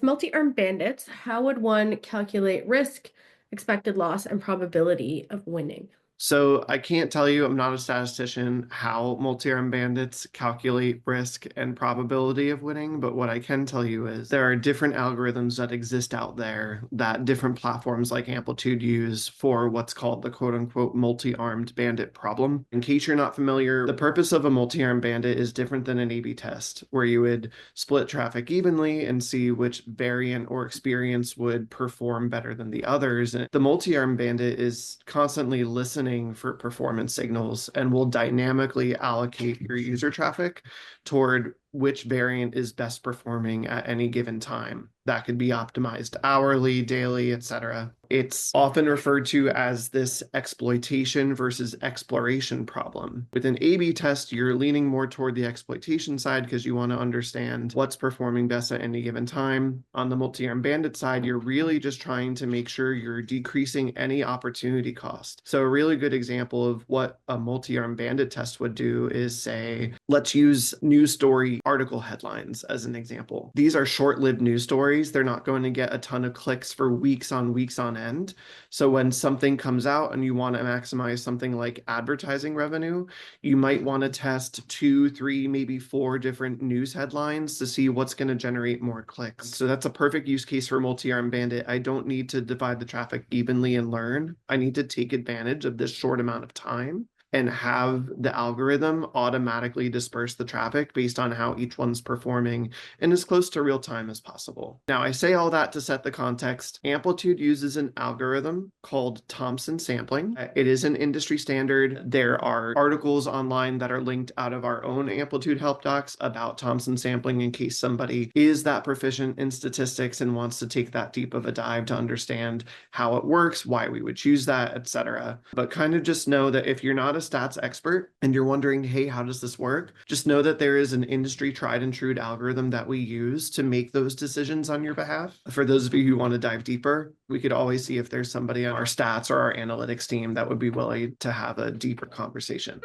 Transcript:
With multi-armed bandits, how would one calculate risk, expected loss, and probability of winning? So I can't tell you, I'm not a statistician, how multi-armed bandits calculate risk and probability of winning, but what I can tell you is there are different algorithms that exist out there that different platforms like Amplitude use for what's called the quote-unquote multi-armed bandit problem. In case you're not familiar, the purpose of a multi-armed bandit is different than an A/B test, where you would split traffic evenly and see which variant or experience would perform better than the others. And the multi-armed bandit is constantly listening for performance signals and will dynamically allocate your user traffic toward which variant is best performing at any given time. That could be optimized hourly, daily, etc. It's often referred to as this exploitation versus exploration problem. With an A/B test, you're leaning more toward the exploitation side because you want to understand what's performing best at any given time. On the multi-armed bandit side, you're really just trying to make sure you're decreasing any opportunity cost. So a really good example of what a multi-armed bandit test would do is say, let's use news story article headlines as an example. These are short-lived news stories. They're not going to get a ton of clicks for weeks on end. So when something comes out and you want to maximize something like advertising revenue, you might want to test 2, 3, maybe 4 different news headlines to see what's going to generate more clicks. So that's a perfect use case for multi-armed bandit. I don't need to divide the traffic evenly and learn. I need to take advantage of this short amount of time and have the algorithm automatically disperse the traffic based on how each one's performing and as close to real time as possible. Now, I say all that to set the context. Amplitude uses an algorithm called Thompson Sampling. It is an industry standard. There are articles online that are linked out of our own Amplitude help docs about Thompson Sampling in case somebody is that proficient in statistics and wants to take that deep of a dive to understand how it works, why we would choose that, etc. But kind of just know that if you're not a stats expert and you're wondering, hey, how does this work? Just know that there is an industry tried and true algorithm that we use to make those decisions on your behalf. For those of you who want to dive deeper, we could always see if there's somebody on our stats or our analytics team that would be willing to have a deeper conversation.